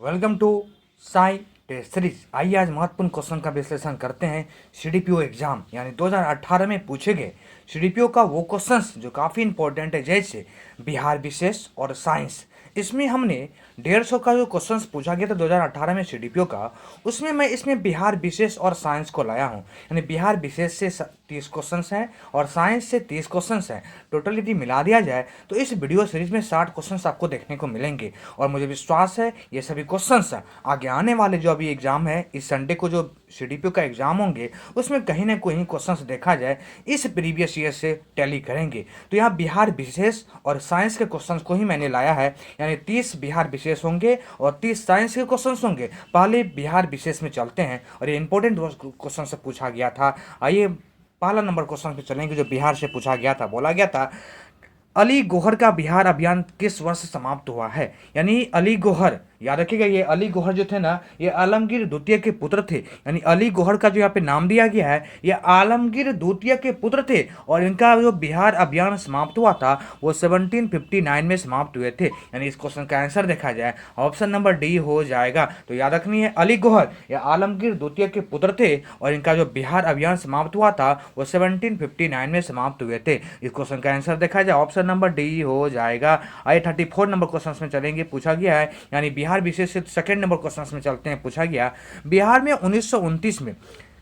Welcome to Sai test series. आइए आज महत्वपूर्ण क्वेश्चन का विश्लेषण करते हैं। सीडीपीओ एग्जाम यानी 2018 में पूछे गए सीडीपीओ का वो क्वेश्चंस जो काफ़ी इंपॉर्टेंट है, जैसे बिहार विशेष और साइंस। इसमें हमने 150 का जो क्वेश्चंस पूछा गया था 2018 में सीडीपीओ का, उसमें मैं इसमें बिहार विशेष और साइंस को लाया हूँ। यानी बिहार विशेष से 30 क्वेश्चंस हैं और साइंस से 30 क्वेश्चंस हैं। टोटल यदि मिला दिया जाए तो इस वीडियो सीरीज में 60 क्वेश्चंस आपको देखने को मिलेंगे। और मुझे विश्वास है ये सभी क्वेश्चंस आगे आने वाले जो अभी एग्जाम है, इस संडे को जो सीडीपीओ का एग्जाम होंगे, उसमें कहीं ना कहीं क्वेश्चंस देखा जाए इस प्रीवियस ईयर से टैली करेंगे। तो यहाँ बिहार विशेष और साइंस के क्वेश्चंस को ही मैंने लाया है। यानी 30 बिहार विशेष होंगे और 30 साइंस के क्वेश्चंस होंगे। पहले बिहार विशेष में चलते हैं और ये इंपॉर्टेंट क्वेश्चन से पूछा गया था। आइए पहला नंबर क्वेश्चन पे चलेंगे जो बिहार से पूछा गया था। बोला गया था अली गौहर का बिहार अभियान किस वर्ष समाप्त हुआ है। यानी अली गौहर, याद रखिएगा, ये अली गौहर जो थे ना, ये आलमगीर द्वितीय के पुत्र थे। यानी अली गौहर का जो यहाँ पे नाम दिया गया है, ये आलमगीर द्वितीय के पुत्र थे और इनका जो बिहार अभियान समाप्त हुआ था वो 1759 में समाप्त हुए थे। यानी इस क्वेश्चन का आंसर देखा जाए ऑप्शन नंबर डी हो जाएगा। तो याद रखनी है, अली गौहर या आलमगीर द्वितीय के पुत्र थे और इनका जो बिहार अभियान समाप्त हुआ था वो 1759 में समाप्त हुए थे। इस क्वेश्चन का आंसर देखा जाए ऑप्शन नंबर डी हो जाएगा। आइए 34 नंबर क्वेश्चन में चलेंगे। पूछा गया है, यानी बिहार विशेष से सेकंड नंबर क्वेश्चन में चलते हैं। पूछा गया बिहार में 1929 में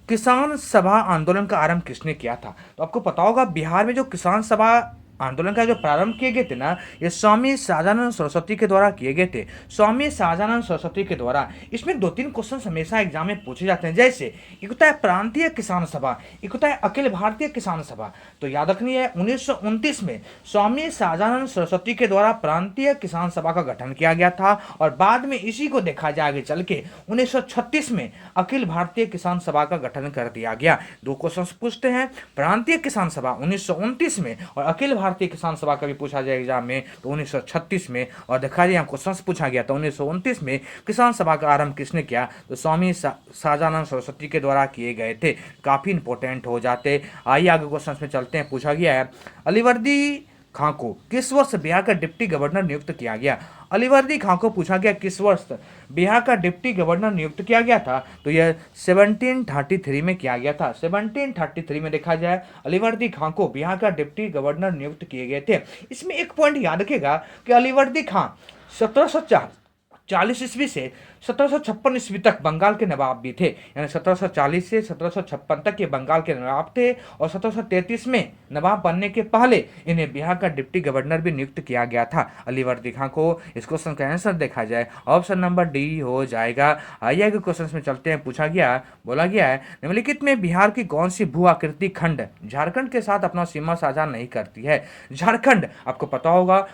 किसान सभा आंदोलन का आरंभ किसने किया था। तो आपको पता होगा बिहार में जो किसान सभा आंदोलन का जो प्रारंभ किए गए थे ना, ये स्वामी सहजानंद सरस्वती के द्वारा किए गए थे। स्वामी सहजानंद सरस्वती के द्वारा। इसमें 2-3 क्वेश्चन हमेशा एग्जाम में पूछे जाते हैं, जैसे एक होता है प्रांतीय किसान सभा, एक होता है अखिल भारतीय किसान सभा। तो याद रखनी है 1929 में स्वामी सहजानंद सरस्वती के द्वारा प्रांतीय किसान सभा का गठन किया गया था और बाद में इसी को देखा जाए आगे चल के 1936 में अखिल भारतीय किसान सभा का गठन कर दिया गया। 2 क्वेश्चन पूछते हैं, प्रांतीय किसान सभा 1929 में और अखिल भारतीय किसान सभा का भी पूछा जाए एग्जाम में तो 1936 में। और देखा जाए क्वेश्चन पूछा गया था 1929 में किसान सभा का आरंभ किसने किया, तो स्वामी सहजानंद सरस्वती के द्वारा किए गए थे। काफी इंपॉर्टेंट हो जाते। आइए आगे क्वेश्चन में चलते हैं। पूछा गया है अलीवर्दी खां को किस वर्ष बिहार का डिप्टी गवर्नर नियुक्त किया गया। अलीवर्दी खां को पूछा गया किस वर्ष बिहार का डिप्टी गवर्नर नियुक्त किया गया था, तो यह 1733 में किया गया था। 1733 में देखा जाए अलीवर्दी खां को बिहार का डिप्टी गवर्नर नियुक्त किए गए थे। इसमें एक पॉइंट याद रखेगा कि अलीवर्दी खां 1740 ईस्वी से 1756 ईस्वी तक बंगाल के नवाब भी थे। यानी 1740 से 1756 तक ये बंगाल के नवाब थे और 1733 में नवाब बनने के पहले इन्हें बिहार का डिप्टी गवर्नर भी नियुक्त किया गया था, अलीवर्दी खां को। इस क्वेश्चन का आंसर देखा जाए ऑप्शन नंबर डी हो जाएगा। आइए क्वेश्चन में चलते हैं। पूछा गया, बोला गया है निम्नलिखित में बिहार की कौन सी भू आकृति खंड झारखंड के साथ अपना सीमा साझा नहीं करती है। झारखंड आपको पता होगा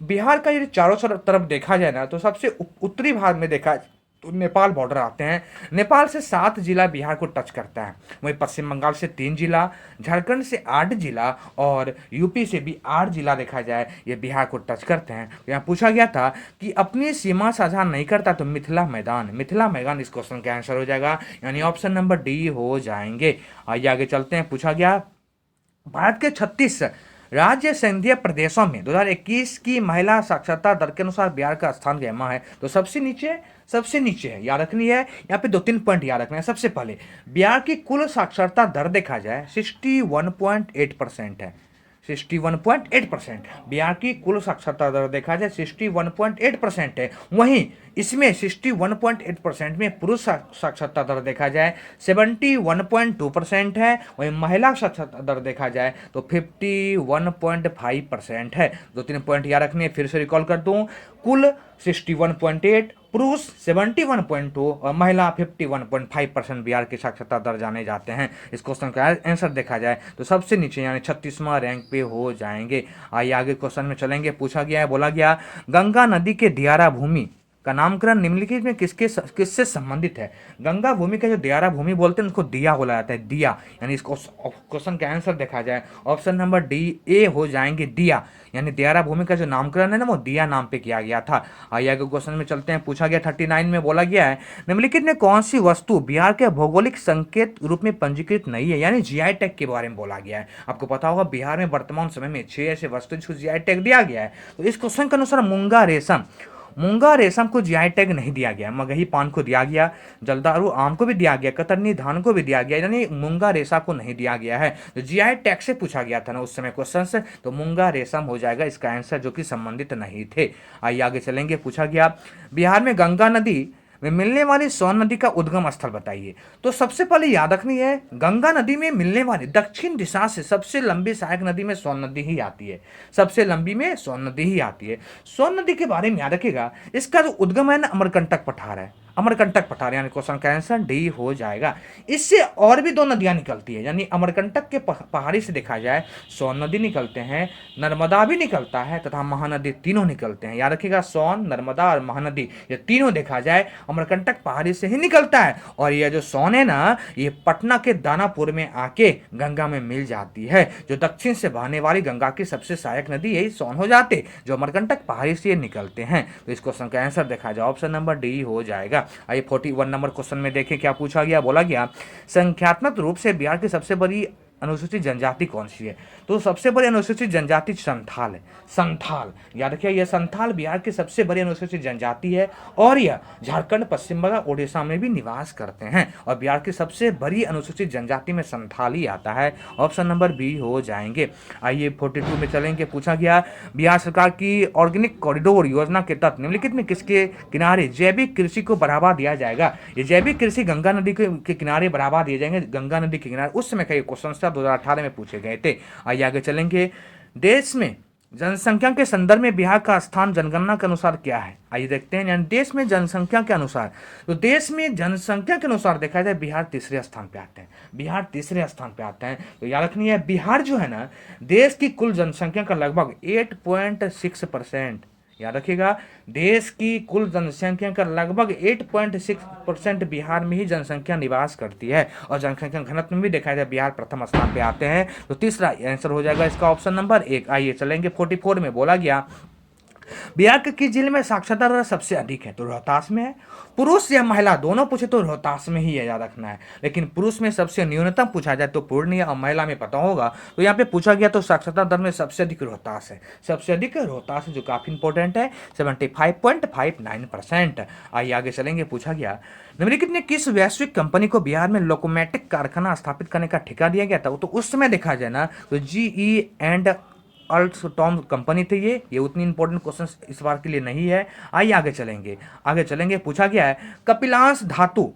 बिहार का यदि चारों तरफ देखा जाए ना, तो सबसे उत्तरी भाग में देखा तो नेपाल बॉर्डर आते हैं। नेपाल से 7 जिला बिहार को टच करता है। वहीं पश्चिम बंगाल से 3 जिला, झारखंड से 8 जिला और यूपी से भी 8 जिला देखा जाए ये बिहार को टच करते हैं। तो यहाँ पूछा गया था कि अपनी सीमा साझा नहीं करता तो मिथिला मैदान, मिथिला मैदान इस क्वेश्चन का आंसर हो जाएगा। यानी ऑप्शन नंबर डी हो जाएंगे। आइए आगे चलते हैं। पूछा गया भारत के 36 राज्य संघीय प्रदेशों में 2021 की महिला साक्षरता दर के अनुसार बिहार का स्थान गहमा है, तो सबसे नीचे है। याद रखनी है, यहाँ पे 2-3 पॉइंट याद रखना है। सबसे पहले बिहार की कुल साक्षरता दर देखा जाए 61.8% है। 61.8% बिहार की कुल साक्षरता दर देखा जाए 61.8% है। वहीं इसमें 61.8% में पुरुष साक्षरता दर देखा जाए 71.2% है। वहीं महिला साक्षरता दर देखा जाए तो 51.5% है। 2-3 पॉइंट याद रखने, फिर से रिकॉल कर दूं, कुल 61.8, पुरुष 71.2 और महिला 51.5% बिहार की साक्षरता दर जाने जाते हैं। इस क्वेश्चन का आंसर देखा जाए तो सबसे नीचे यानी 36वां रैंक पे हो जाएंगे। आइए आगे क्वेश्चन में चलेंगे। पूछा गया है, बोला गया गंगा नदी के दियारा भूमि का नामकरण निम्नलिखित में किससे संबंधित है। गंगा भूमि का जो दियारा भूमि बोलते हैं उसको दिया बोला जाता है, दिया। यानी इस क्वेश्चन का आंसर देखा जाए ऑप्शन नंबर डी ए हो जाएंगे, दिया। यानी दियारा भूमि का जो नामकरण है ना वो दिया नाम पे किया गया था। आइए आगे क्वेश्चन में चलते हैं। पूछा गया 39 में बोला गया है निम्नलिखित में कौन सी वस्तु बिहार के भौगोलिक संकेत रूप में पंजीकृत नहीं है। यानी जीआई टैग के बारे में बोला गया है। आपको पता होगा बिहार में वर्तमान समय में 6 ऐसे वस्तु जिसको जीआई टैग दिया गया है। तो इस क्वेश्चन के अनुसार मूंगा रेशम मूंगा रेशम को जीआई टैग नहीं दिया गया, मगही पान को दिया गया, जलदारू आम को भी दिया गया, कतरनी धान को भी दिया गया, यानी मूंगा रेशा को नहीं दिया गया है। तो जीआई टैग से पूछा गया था ना उस समय क्वेश्चन से, तो मूंगा रेशम हो जाएगा इसका आंसर, जो कि संबंधित नहीं थे। आइए आगे चलेंगे। पूछा गया बिहार में गंगा नदी में मिलने वाली सोन नदी का उद्गम स्थल बताइए। तो सबसे पहले याद रखनी है, गंगा नदी में मिलने वाली दक्षिण दिशा से सबसे लंबी सहायक नदी में सोन नदी ही आती है, सबसे लंबी में सोन नदी ही आती है। सोन नदी के बारे में याद रखिएगा, इसका जो उद्गम है ना अमरकंटक पठार है, अमरकंटक पठार, यानी क्वेश्चन का आंसर डी हो जाएगा। इससे और भी दो नदियां निकलती है, यानी अमरकंटक के पहाड़ी से देखा जाए सोन नदी निकलते हैं, नर्मदा भी निकलता है तथा महानदी, तीनों निकलते हैं। याद रखिएगा सोन, नर्मदा और महानदी ये तीनों देखा जाए अमरकंटक पहाड़ी से ही निकलता है। और ये जो सोन है ना, ये पटना के दानापुर में आके गंगा में मिल जाती है। जो दक्षिण से बहने वाली गंगा की सबसे सहायक नदी यही सोन हो जाते, जो अमरकंटक पहाड़ी से निकलते हैं। तो इस क्वेश्चन का आंसर देखा जाए ऑप्शन नंबर डी हो जाएगा। आइए 41 नंबर क्वेश्चन में देखें क्या पूछा गया। बोला गया संख्यात्मक रूप से बिहार की सबसे बड़ी अनुसूचित जनजाति कौन सी है। तो सबसे बड़ी अनुसूचित जनजाति संथाल है, संथाल। याद रखिए ये संथाल बिहार की सबसे बड़ी अनुसूचित जनजाति है और यह झारखंड, पश्चिम बंगाल, उड़ीसा में भी निवास करते हैं। और बिहार की सबसे बड़ी अनुसूचित जनजाति में संथाल ही आता है, ऑप्शन नंबर बी हो जाएंगे। आइए 42 में चलेंगे। पूछा गया बिहार सरकार की ऑर्गेनिक कॉरिडोर योजना के तहत निम्नलिखित में किसके किनारे जैविक कृषि को बढ़ावा दिया जाएगा। ये जैविक कृषि गंगा नदी के किनारे बढ़ावा दिए जाएंगे, गंगा नदी के किनारे। उस समय का ये क्वेश्चन 2018 में पूछे गए थे। आइए आगे चलेंगे। देश में जनसंख्या के संदर्भ में बिहार का स्थान जनगणना के अनुसार क्या है। आइए देखते हैं, यानी देश में जनसंख्या के अनुसार, तो देश में जनसंख्या के अनुसार देखा जाए बिहार तीसरे स्थान पे आते हैं, बिहार तीसरे स्थान पे आते हैं। तो याद रखनी है बिहार जो है ना, देश की कुल जनसंख्या का लगभग 8.6%, याद रखिएगा देश की कुल जनसंख्या का लगभग 8.6% बिहार में ही जनसंख्या निवास करती है। और जनसंख्या घनत्व में भी देखा जाए बिहार प्रथम स्थान पे आते हैं। तो तीसरा आंसर हो जाएगा इसका ऑप्शन नंबर 1। आइए चलेंगे 44 में। बोला गया बिहार के किस जिले में साक्षरता दर सबसे अधिक है। तो रोहतास में है। पुरुष या महिला दोनों पूछे तो रोहतास में ही है, याद रखना है। लेकिन पुरुष में सबसे न्यूनतम पूछा जाए तो पूर्णिया, और महिला में पता होगा। तो यहाँ पे पूछा गया तो साक्षरता दर में सबसे अधिक रोहतास है, सबसे अधिक रोहतास है, जो काफी इंपॉर्टेंट है, 75.59%। आइए आगे चलेंगे। पूछा गया निम्नलिखित ने किस वैश्विक कंपनी को बिहार में लोकोमोटिव कारखाना स्थापित करने का ठेका दिया गया था। तो उस समय देखा जाए ना तो GE & अल्स्टॉम कंपनी थी ये उतनी इंपॉर्टेंट क्वेश्चन इस बार के लिए नहीं है। आइए आगे चलेंगे, आगे चलेंगे। पूछा गया है कपिलांश धातु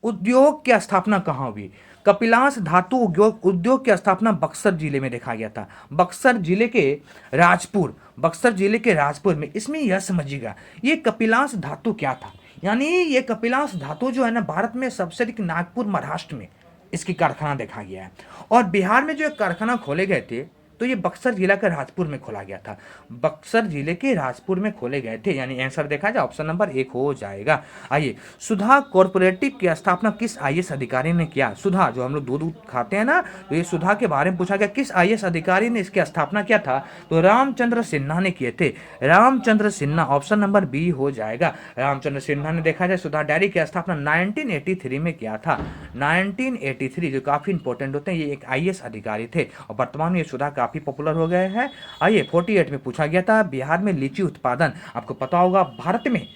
उद्योग की स्थापना कहाँ हुई। कपिलांश धातु उद्योग की स्थापना बक्सर जिले में देखा गया था, बक्सर जिले के राजपुर, बक्सर जिले के राजपुर में। इसमें यह समझिएगा ये कपिलांश धातु क्या था, यानी ये कपिलांश धातु जो है ना भारत में सबसे अधिक नागपुर, महाराष्ट्र में इसकी कारखाना देखा गया है। और बिहार में जो कारखाना खोले गए थे तो ये बक्सर जिला के राजपुर में खोला गया था, बक्सर जिले के राजपुर में खोले गए थे, यानी आंसर देखा जाए ऑप्शन नंबर 1 हो जाएगा। आइए सुधा कोऑपरेटिव की स्थापना किस IAS अधिकारी ने किया। सुधा जो हम लोग दूध खाते हैं ना, तो ये सुधा के बारे में पूछा गया किस IAS अधिकारी ने इसकी स्थापना किया था। तो रामचंद्र सिन्हा ने किए थे, Ramchandra Sinha, option number B हो जाएगा। रामचंद्र सिन्हा ने देखा जाए सुधा डेयरी की स्थापना 1983 में किया था, 1983, जो काफी इंपॉर्टेंट होते हैं। ये एक IAS अधिकारी थे और वर्तमान में ये सुधा काफी पॉपुलर हो गए हैं। आइए 48 में पूछा गया था बिहार में लीची उत्पादन, आपको पता होगा भारत में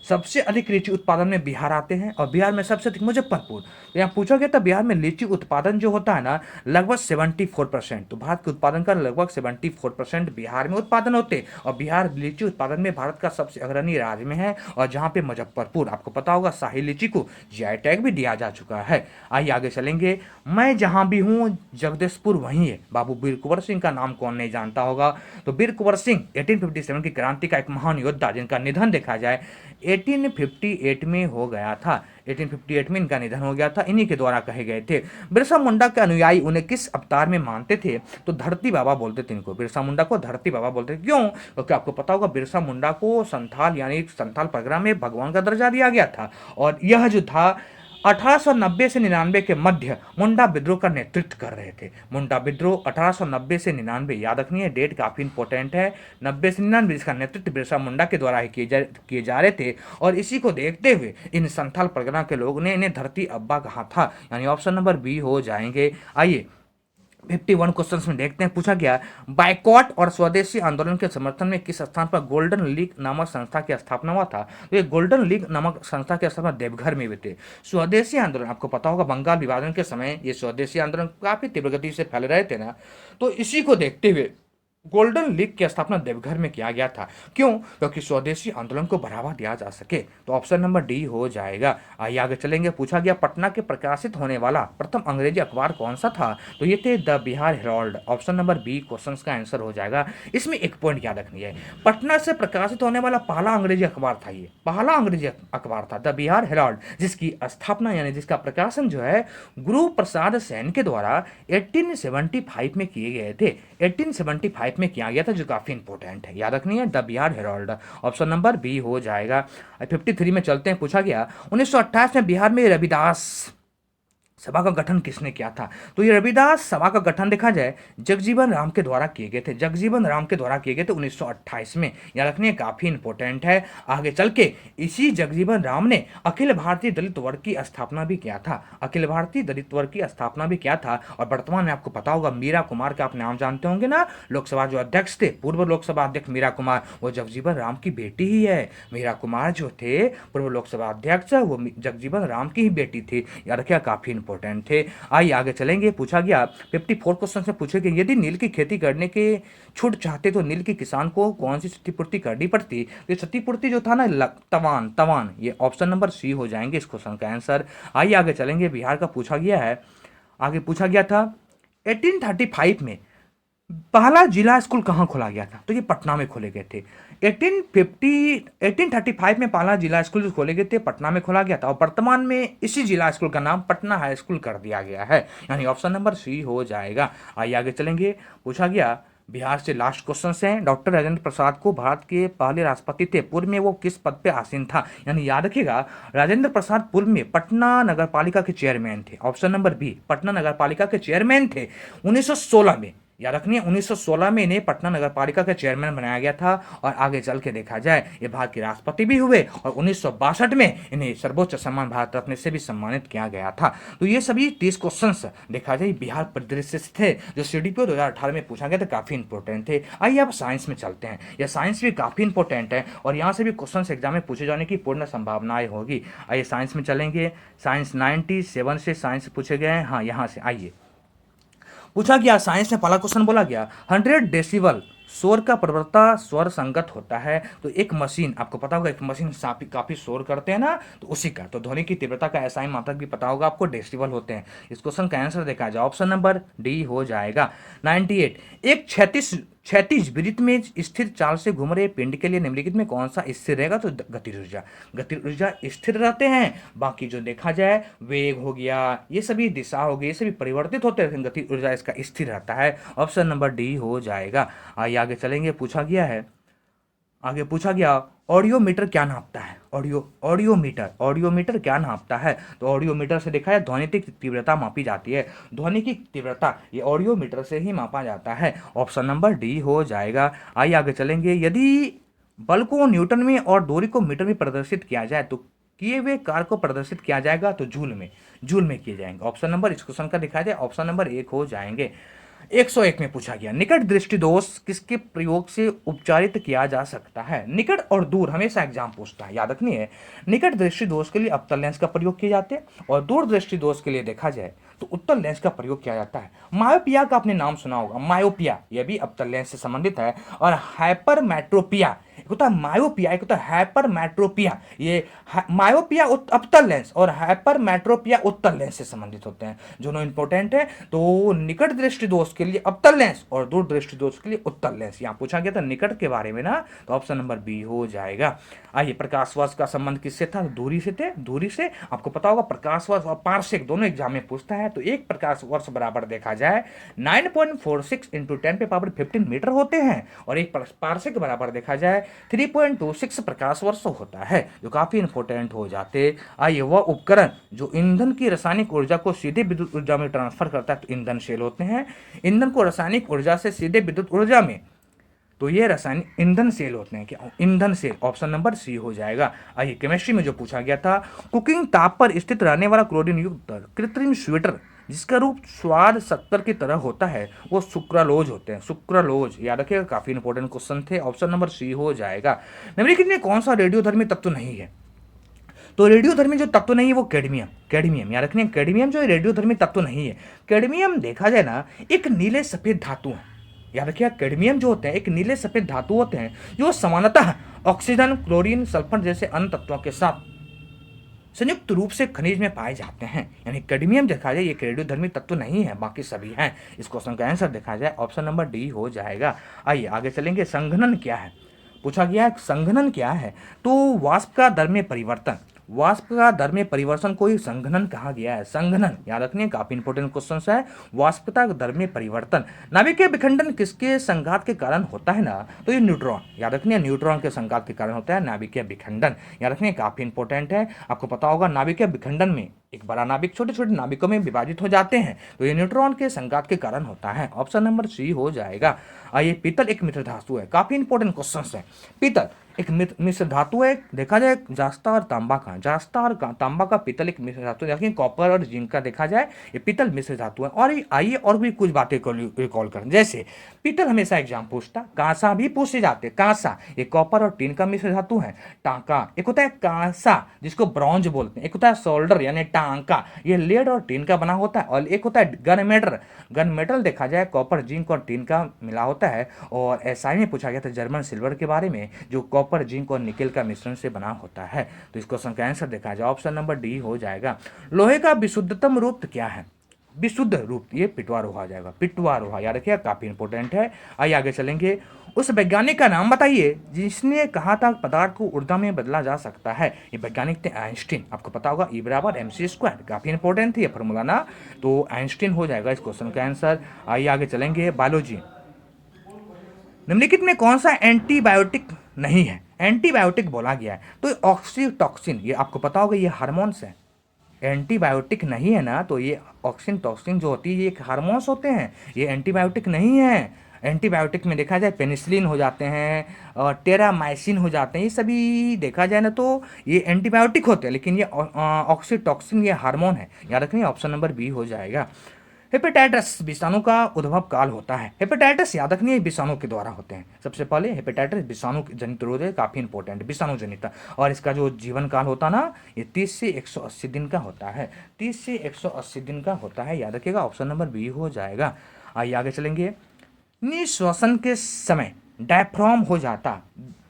सबसे अधिक लीची उत्पादन में बिहार आते हैं और बिहार में सबसे अधिक मुजफ्फरपुर। तो यहाँ पूछा गया था बिहार में लीची उत्पादन जो होता है ना लगभग 74%, तो भारत के उत्पादन का लगभग 74% बिहार में उत्पादन होते और बिहार लीची उत्पादन में भारत का सबसे अग्रणी राज्य में है। और जहाँ पे मुजफ्फरपुर, आपको पता होगा शाही लीची को GI टैग भी दिया जा चुका है। आइए आगे चलेंगे। मैं जहाँ भी हूँ जगदीशपुर वहीं है, बाबू वीर कुंवर सिंह का नाम कौन नहीं जानता होगा। तो वीर कुंवर सिंह 1857 की क्रांति का एक महान योद्धा, जिनका निधन देखा जाए 1858 में हो गया था, 1858 में इनका निधन हो गया था, इन्हीं के द्वारा कहे गए थे। बिरसा मुंडा के अनुयायी उन्हें किस अवतार में मानते थे। तो धरती बाबा बोलते थे इनको, बिरसा मुंडा को धरती बाबा बोलते थे। क्यों? क्योंकि आपको पता होगा बिरसा मुंडा को संथाल यानी संथाल परगना में भगवान का दर्जा दिया गया था। और यह जो था 1890 से 99 के मध्य मुंडा विद्रोह का नेतृत्व कर रहे थे। मुंडा विद्रोह 1890 से 99, याद रखनी है डेट काफी इंपॉर्टेंट है, 90 से 99 इसका नेतृत्व बिरसा मुंडा के द्वारा ही किए जा रहे थे। और इसी को देखते हुए इन संथाल परगना के लोग ने इन्हें धरती अब्बा कहा था, यानी ऑप्शन नंबर बी हो जाएंगे। आइए 51 क्वेश्चंस में देखते हैं, पूछा गया बाइकॉट और स्वदेशी आंदोलन के समर्थन में किस स्थान पर गोल्डन लीग नामक संस्था की स्थापना हुआ था। तो ये गोल्डन लीग नामक संस्था की स्थापना देवघर में हुई थी। स्वदेशी आंदोलन आपको पता होगा, बंगाल विभाजन के समय ये स्वदेशी आंदोलन काफी तीव्र गति से फैल रहे थे ना, तो इसी को देखते हुए गोल्डन लीग की स्थापना देवघर में किया गया था। क्यों? क्योंकि स्वदेशी आंदोलन को बढ़ावा दिया जा सके। तो ऑप्शन नंबर डी हो जाएगा। आइए आगे चलेंगे, पूछा गया पटना के प्रकाशित होने वाला प्रथम अंग्रेजी अखबार कौन सा था। तो ये थे the Bihar Herald. Option number B question का आंसर हो जाएगा। इसमें एक पॉइंट याद रखनी है, पटना से प्रकाशित होने वाला पहला अंग्रेजी अखबार था, ये पहला अंग्रेजी अखबार था द बिहार हेराल्ड, जिसकी स्थापना यानी जिसका प्रकाशन जो है गुरु प्रसाद सेन के द्वारा 1875 में किए गए थे। 1875 में किया गया था, जो काफी इंपॉर्टेंट है, याद रखनी है the Bihar Herald. Option number B हो जाएगा। 53 में चलते हैं, पूछा गया 1928 में बिहार में रविदास सभा का गठन किसने किया था। तो ये रविदास सभा का गठन देखा जाए जगजीवन राम के द्वारा किए गए थे, जगजीवन राम के द्वारा किए गए थे 1928 में, याद रखनी है, काफी इंपॉर्टेंट है। आगे चल के इसी जगजीवन राम ने अखिल भारतीय दलित वर्ग की स्थापना भी किया था, अखिल भारतीय दलित वर्ग की स्थापना भी किया था। और वर्तमान में आपको पता होगा मीरा कुमार का आप नाम जानते होंगे ना, लोकसभा जो अध्यक्ष थे, पूर्व लोकसभा अध्यक्ष मीरा कुमार, वो जगजीवन राम की बेटी ही है। मीरा कुमार जो थे पूर्व लोकसभा अध्यक्ष, वो जगजीवन राम की ही बेटी थी, याद रखिए, काफी इंपॉर्टेंट थे। आइए आगे चलेंगे, पूछा गया 54 क्वेश्चन से पूछे कि यदि नील की खेती करने के छूट चाहते तो नील के किसान को कौन सी क्षतिपूर्ति करनी पड़ती। तो क्षतिपूर्ति जो था ना, तवान तवान, ये ऑप्शन नंबर सी हो जाएंगे इस क्वेश्चन का आंसर। आइए आगे चलेंगे, बिहार का पूछा गया है, आगे पूछा गया था 1835 में पहला जिला स्कूल कहाँ खोला गया था। तो ये पटना में खोले गए थे। 1835 में पहला जिला स्कूल जो खोले गए थे पटना में खोला गया था, और वर्तमान में इसी जिला स्कूल का नाम पटना हाई स्कूल कर दिया गया है, यानी ऑप्शन नंबर सी हो जाएगा। आइए आगे चलेंगे, पूछा गया बिहार से लास्ट क्वेश्चन हैं, डॉक्टर राजेंद्र प्रसाद को भारत के पहले राष्ट्रपति थे, पूर्व में वो किस पद पे आसीन था। यानी याद रखिएगा, राजेंद्र प्रसाद पूर्व में पटना नगर पालिका के चेयरमैन थे, ऑप्शन नंबर बी, पटना नगर पालिका के चेयरमैन थे 1916 में, याद रखनी है 1916 में इन्हें पटना नगर पालिका का चेयरमैन बनाया गया था। और आगे चल के देखा जाए ये भारत के राष्ट्रपति भी हुए, और 1962 में इन्हें सर्वोच्च सम्मान भारत रत्न से भी सम्मानित किया गया था। तो ये सभी 30 क्वेश्चंस देखा जाए बिहार परिदृश्य से थे, जो सीडीपीओ 2018 में पूछा गया था, काफी इंपॉर्टेंट थे। आइए अब साइंस में चलते हैं, यह साइंस भी काफी इंपॉर्टेंट है और यहाँ से भी क्वेश्चन एग्जाम में पूछे जाने की पूर्ण संभावनाएं होगी। आइए साइंस में चलेंगे, साइंस 97 से साइंस पूछे गए हैं। हाँ, यहाँ से आइए, पूछा गया साइंस में पहला क्वेश्चन बोला गया 100 डेसिबल शोर का प्रवृत्ता स्वर संगत होता है। तो एक मशीन, आपको पता होगा एक मशीन काफी शोर करते हैं ना, तो उसी का, तो ध्वनि की तीव्रता का एसआई मात्रक भी पता होगा आपको, डेसिबल होते हैं। इस क्वेश्चन का आंसर देखा जाए ऑप्शन नंबर डी हो जाएगा। 98 एक क्षैतिज वृत्त में स्थिर चाल से घूम रहे पिंड के लिए निम्नलिखित में कौन सा स्थिर रहेगा। तो गति ऊर्जा स्थिर रहते हैं, बाकी जो देखा जाए वेग हो गया, ये सभी दिशा हो गई, ये सभी परिवर्तित होते हैं, गति ऊर्जा इसका स्थिर रहता है। ऑप्शन नंबर डी हो जाएगा। आगे चलेंगे, पूछा गया है, आगे पूछा गया ऑडियोमीटर क्या नापता है। ऑडियोमीटर क्या नापता है। तो ऑडियोमीटर से देखा है ध्वनि की तीव्रता मापी जाती है, ध्वनि की तीव्रता ये ऑडियोमीटर से ही मापा जाता है। ऑप्शन नंबर डी हो जाएगा। आइए आगे चलेंगे, यदि बल को न्यूटन में और दूरी को मीटर में प्रदर्शित किया जाए तो किए हुए कार्य को प्रदर्शित किया जाएगा। तो जूल में किए जाएंगे। ऑप्शन नंबर इस क्वेश्चन का दिखाया जाए ऑप्शन नंबर 1 हो जाएंगे। 101 में पूछा गया निकट दृष्टि दोष किसके प्रयोग से उपचारित किया जा सकता है। निकट और दूर हमेशा एग्जाम पूछता है, याद रखनी है। निकट दृष्टि दोष के लिए अवतल लेंस का प्रयोग किए जाते हैं और दूर दृष्टि दोष के लिए देखा जाए तो उत्तल लेंस का प्रयोग किया जाता है। मायोपिया का आपने नाम सुना होगा, मायोपिया यह भी अवतल लेंस से संबंधित है। और हाइपरमेट्रोपिया, एक होता है मायोपिया, एक होता है हाइपरमेट्रोपिया। ये मायोपिया अवतल लेंस और हाइपरमेट्रोपिया उत्तल लेंस से संबंधित होते हैं, दोनों इंपॉर्टेंट है। तो निकट दृष्टि दोष के लिए अवतल लेंस और दूर दृष्टि दोष के लिए उत्तल लेंस। यहाँ पूछा गया था निकट के बारे में ना, तो ऑप्शन नंबर बी हो जाएगा। आइए, प्रकाश वर्ष का संबंध किससे था। दूरी से थे, दूरी से आपको पता होगा प्रकाश वर्ष और पार्सेक दोनों एग्जाम में पूछता है। तो एक प्रकाश वर्ष बराबर देखा जाए 9.46 × 10⁻15 मीटर होते हैं और एक पार्सेक बराबर देखा जाए 3.26 प्रकाश वर्ष होता है, जो काफी इंपॉर्टेंट हो जाते। आइए, वह उपकरण जो ईंधन की रासायनिक ऊर्जा को सीधे विद्युत ऊर्जा में ट्रांसफर करता है, तो ईंधन सेल होते हैं। ईंधन को रासायनिक ऊर्जा से सीधे विद्युत ऊर्जा में, तो ये रासायनिक ईंधन सेल होते हैं। क्या ईंधन सेल, ऑप्शन नंबर सी हो जाएगा। आइए, केमिस्ट्री में जो पूछा गया था कुकिंग ताप पर स्थित रहने वाला क्लोरीन युक्त कृत्रिम स्वेटर जिसका रूप स्वाद शक्कर की तरह होता है वो सुक्रालोज होते हैं। सुक्रालोज याद रखिएगा, काफी इंपॉर्टेंट क्वेश्चन थे। ऑप्शन नंबर सी हो जाएगा। निम्नलिखित में कौन सा रेडियोधर्मी तत्व नहीं है? तो रेडियोधर्मी जो तत्व नहीं है वो कैडमियम। कैडमियम याद रखने, कैडमियम जो रेडियोधर्मी तत्व नहीं है। कैडमियम देखा जाए ना एक नीले सफेद धातु है। याद रखिए, कैडमियम जो होते हैं एक नीले सफेद धातु होते हैं जो सामान्यतः ऑक्सीजन, क्लोरीन, सल्फर जैसे अन्य तत्वों के साथ संयुक्त रूप से खनिज में पाए जाते हैं। यानी कैडमियम देखा जाए ये रेडियोधर्मी तत्व नहीं है, बाकी सभी हैं। इस क्वेश्चन का आंसर देखा जाए ऑप्शन नंबर डी हो जाएगा। आइए आगे चलेंगे। संघनन क्या है? पूछा गया है संघनन क्या है? तो वाष्प का दर में परिवर्तन, वाष्प का दर में परिवर्तन को ही संघनन कहा गया है। संघनन याद रखिए, काफी इंपोर्टेंट क्वेश्चन है। वाष्प का दर में परिवर्तन। नाभिकीय विखंडन किसके संघात के कारण होता है ना? तो ये न्यूट्रॉन याद रखिए, न्यूट्रॉन के संघात के कारण होता है नाभिकीय विखंडन। याद रखिए, काफी इंपॉर्टेंट है। आपको पता होगा नाभिकीय विखंडन में एक बड़ा नाभिक छोटे छोटे नाभिकों में विभाजित हो जाते हैं, तो ये न्यूट्रॉन के संघात के कारण होता है। ऑप्शन नंबर सी हो जाएगा। आइए, पीतल एक मिश्र धातु है। काफी इंपॉर्टेंट क्वेश्चन है। पीतल एक मिश्र धातु है। देखा जाए जास्ता और तांबा का, जास्ता और तांबा का पीतल एक मिश्र धातु है। देखिए कॉपर और जिंक का देखा जाए ये पीतल मिश्र धातु है। और आइए और भी कुछ बातें रिकॉल करें। जैसे पीतल हमेशा एग्जाम पूछता, कांसा भी पूछे जाते। कांसा ये कॉपर और टीन का मिश्र धातु है। टांका एक होता है कांसा जिसको ब्रॉन्ज बोलते हैं। एक होता है सोल्डर यानी टांका, ये लेड और टीन का बना होता है। और एक होता है गन मेटल। गन मेटल देखा जाए कॉपर, जिंक और टीन का मिला होता है। और एसआई में पूछा गया था जर्मन सिल्वर के बारे में, जो कॉपर, जिंक और निकेल का मिश्रण से बना होता है। तो इस क्वेश्चन का आंसर देखा जाए ऑप्शन नंबर डी हो जाएगा। लोहे का विशुद्धतम रूप क्या है? विशुद्ध रूप ये पिटवा लोहा आ जाएगा। पिटवा लोहा याद रखिए, काफी इंपॉर्टेंट है। आइए आगे चलेंगे। उस वैज्ञानिक का नाम बताइए जिसने कहा था पदार्थ को ऊर्जा में बदला जा सकता है। ये वैज्ञानिक थे आइंस्टीन। आपको पता होगा E बराबर mc²। काफी इंपॉर्टेंट थी ये फॉर्मूला ना, तो आइंस्टीन हो जाएगा इस क्वेश्चन का आंसर। आइए आगे चलेंगे। बायोलॉजी। निम्नलिखित में कौन सा एंटीबायोटिक नहीं है? एंटीबायोटिक बोला गया है तो ऑक्सीटॉक्सिन, ये आपको पता होगा ये हार्मोन्स है। एंटीबायोटिक नहीं है ना, तो ये ऑक्सीटॉक्सिन जो होती है ये एक हार्मोन्स होते हैं, ये एंटीबायोटिक नहीं है। एंटीबायोटिक में देखा जाए पेनिसिलिन हो जाते हैं और टेरामाइसिन हो जाते हैं, ये सभी देखा जाए ना तो ये एंटीबायोटिक होते हैं। लेकिन ये ऑक्सीटॉक्सिन ये हार्मोन है। याद रखिए ऑप्शन नंबर बी हो जाएगा। हेपेटाइटिस विषाणु का उद्भव काल होता है। हेपेटाइटिस याद रखनी है विषाणु के द्वारा होते हैं। सबसे पहले हेपेटाइटिस विषाणु जनित रोग है, काफी इंपॉर्टेंट विषाणु जनित। और इसका जो जीवन काल होता ना ये 30 से 180 दिन का होता है। 30 से 180 दिन का होता है, याद रखिएगा ऑप्शन नंबर बी हो जाएगा। आइए आगे चलेंगे। निश्वासन के समय डायफ्राम हो जाता,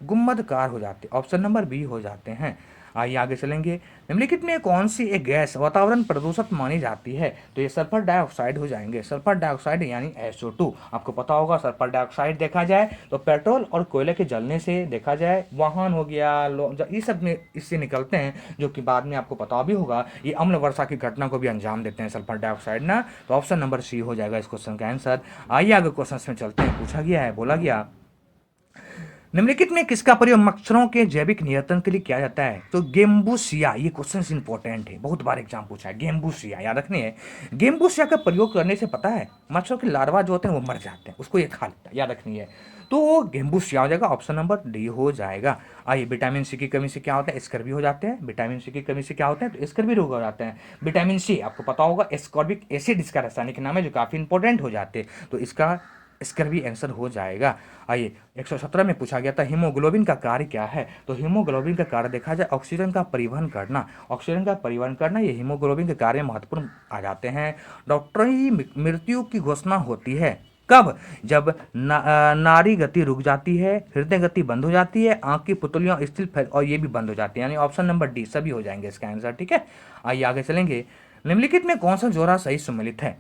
गुम्बदकार हो जाते, ऑप्शन नंबर बी हो जाते हैं। आइए आगे चलेंगे। निम्नलिखित में कौन सी एक गैस वातावरण प्रदूषक मानी जाती है? तो ये सल्फर डाइऑक्साइड हो जाएंगे। सल्फर डाइऑक्साइड यानी SO2। आपको पता होगा सल्फर डाइऑक्साइड देखा जाए तो पेट्रोल और कोयले के जलने से देखा जाए वाहन हो गया, ये सब में इससे निकलते हैं, जो कि बाद में आपको पता भी होगा ये अम्ल वर्षा की घटना को भी अंजाम देते हैं सल्फर डाइऑक्साइड ना। तो ऑप्शन नंबर सी हो जाएगा इस क्वेश्चन का आंसर। आइए आगे क्वेश्चन में चलते हैं। पूछा गया है, बोला गया निम्नलिखित में किसका प्रयोग मच्छरों के जैविक नियंत्रण के लिए किया जाता है? तो गेम्बूसिया, ये क्वेश्चन इंपॉर्टेंट है, बहुत बार एग्जाम पूछा है। गेम्बूसिया याद रखने है। गेम्बूसिया का प्रयोग करने से पता है मच्छरों के लार्वा जो होते हैं वो मर जाते हैं, उसको ये खा लेता है, याद रखनी है। तो गेम्बूसिया हो जाएगा, ऑप्शन नंबर डी हो जाएगा। आइए, विटामिन सी की कमी से क्या होता है? स्कर्वी हो जाते हैं। विटामिन सी की कमी से क्या होता है? तो स्कर्वी रोग हो जाते हैं। विटामिन सी आपको पता होगा एस्कॉर्बिक एसिड इसका रासायनिक नाम है, जो काफी इंपॉर्टेंट हो जाते हैं, तो इसका स्कर्वी आंसर हो जाएगा। आइए, 117 में पूछा गया था हीमोग्लोबिन का कार्य क्या है? तो हीमोग्लोबिन का कार्य देखा जाए ऑक्सीजन का परिवहन करना। ऑक्सीजन का परिवहन करना ये हीमोग्लोबिन के कार्य महत्वपूर्ण आ जाते हैं। डॉक्टरी मृत्यु की घोषणा होती है कब? जब नाड़ी गति रुक जाती है, हृदय गति बंद हो जाती है, आंख की पुतलियां स्थिर और ये भी बंद हो जाती है। यानी ऑप्शन नंबर डी सभी हो जाएंगे इसका आंसर। ठीक है, आइए आगे चलेंगे। निम्नलिखित में कौन सा जोड़ा सही सम्मिलित है?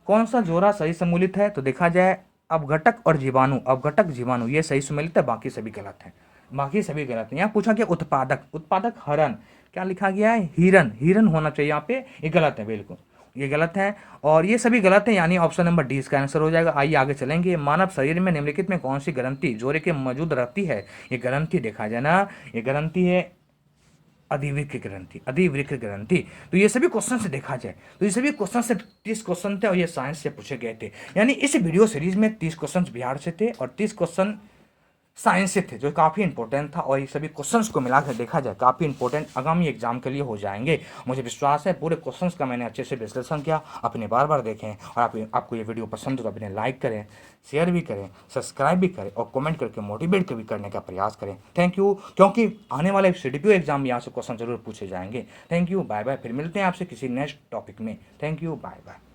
कौन सा जोड़ा सही सम्मिलित है? तो देखा जाए अपघटक और जीवाणु, अपघटक जीवाणु ये सही सम्मिलित है, बाकी सभी गलत है। बाकी सभी गलत है। यहाँ पूछा गया उत्पादक, उत्पादक हरण, क्या लिखा गया है? हिरन, हिरन होना चाहिए यहाँ पे, ये गलत है, बिल्कुल ये गलत है और ये सभी गलत है, यानी ऑप्शन नंबर डी इसका आंसर हो जाएगा। आइए आगे चलेंगे। मानव शरीर में निम्नलिखित में कौन सी ग्रंथि जोड़े के मौजूद रहती है? ये ग्रंथि देखा जाए ना, ये ग्रंथि है अधिवृक्क ग्रंथि, अधिवृक्क ग्रंथि। तो ये सभी क्वेश्चन से देखा जाए तो ये सभी क्वेश्चन से 30 क्वेश्चन थे और ये साइंस से पूछे गए थे। यानी इस वीडियो सीरीज में 30 क्वेश्चन बिहार से थे और 30 क्वेश्चन साइंस से थे जो काफ़ी इंपॉर्टेंट था, और ये सभी क्वेश्चंस को मिलाकर देखा जाए काफ़ी इंपॉर्टेंट आगामी एग्जाम के लिए हो जाएंगे। मुझे विश्वास है पूरे क्वेश्चंस का मैंने अच्छे से विश्लेषण किया। अपने बार बार देखें, और आपको ये वीडियो पसंद हो तो अपने लाइक करें, शेयर भी करें, सब्सक्राइब भी करें, और कमेंट करके मोटिवेट भी करने का प्रयास करें। थैंक यू, क्योंकि आने वाले CDPO एग्जाम में यहाँ से क्वेश्चन जरूर पूछे जाएंगे। Thank you, bye bye. फिर मिलते हैं आपसे किसी नेक्स्ट टॉपिक में। Thank you, bye bye.